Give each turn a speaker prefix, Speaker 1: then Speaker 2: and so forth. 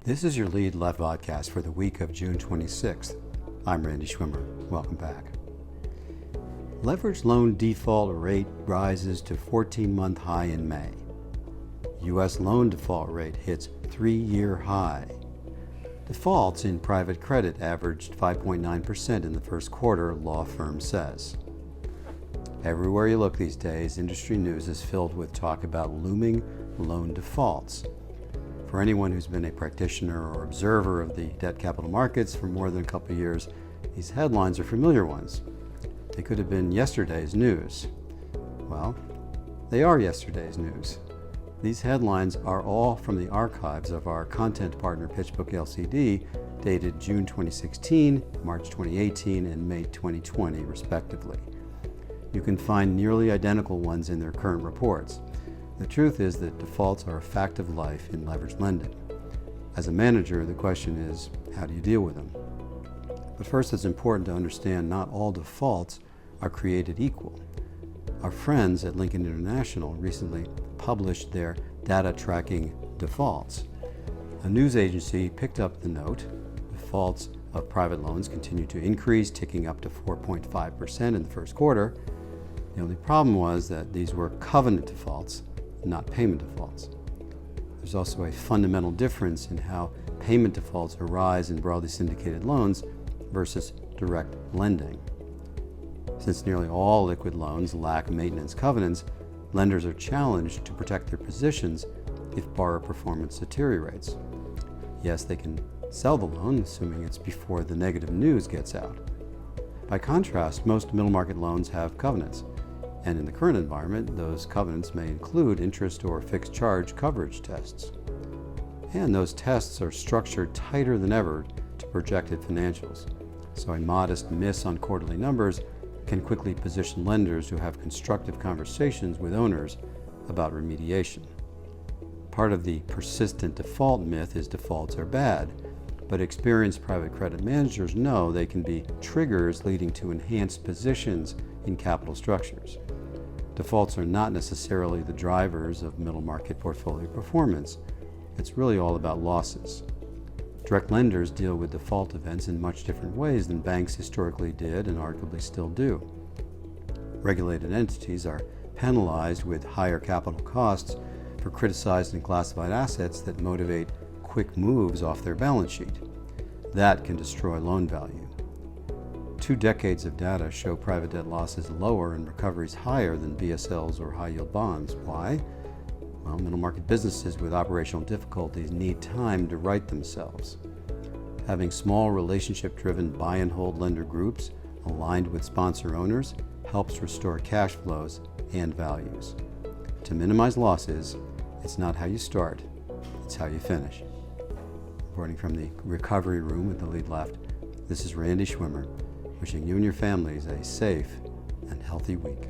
Speaker 1: This is your Lead Left podcast for the week of June 26th. I'm Randy Schwimmer. Welcome back. Leveraged loan default rate rises to 14-month high in May. U.S. loan default rate hits 3-year high. Defaults in private credit averaged 5.9% in the first quarter, law firm says. Everywhere you look these days, industry news is filled with talk about looming loan defaults. For anyone who's been a practitioner or observer of the debt capital markets for more than a couple of years, these headlines are familiar ones. They could have been yesterday's news. Well, they are yesterday's news. These headlines are all from the archives of our content partner PitchBook Ltd, dated June 2016, March 2018, and May 2020, respectively. You can find nearly identical ones in their current reports. The truth is that defaults are a fact of life in leveraged lending. As a manager, the question is, how do you deal with them? But first, it's important to understand not all defaults are created equal. Our friends at Lincoln International recently published their data tracking defaults. A news agency picked up the note. Defaults of private loans continue to increase, ticking up to 4.5% in the first quarter. The only problem was that these were covenant defaults, not payment defaults. There's also a fundamental difference in how payment defaults arise in broadly syndicated loans versus direct lending. Since nearly all liquid loans lack maintenance covenants, lenders are challenged to protect their positions if borrower performance deteriorates. Yes, they can sell the loan, assuming it's before the negative news gets out. By contrast, most middle market loans have covenants. And in the current environment, those covenants may include interest or fixed charge coverage tests. And those tests are structured tighter than ever to projected financials. So a modest miss on quarterly numbers can quickly position lenders to have constructive conversations with owners about remediation. Part of the persistent default myth is defaults are bad, but experienced private credit managers know they can be triggers leading to enhanced positions in capital structures. Defaults are not necessarily the drivers of middle market portfolio performance. It's really all about losses. Direct lenders deal with default events in much different ways than banks historically did and arguably still do. Regulated entities are penalized with higher capital costs for criticized and classified assets that motivate quick moves off their balance sheet. That can destroy loan value. 2 decades of data show private debt losses lower and recoveries higher than BSLs or high-yield bonds. Why? Well, middle market businesses with operational difficulties need time to right themselves. Having small relationship-driven buy-and-hold lender groups aligned with sponsor owners helps restore cash flows and values. To minimize losses, it's not how you start, it's how you finish. Reporting from the recovery room at the Lead Left, this is Randy Schwimmer, wishing you and your families a safe and healthy week.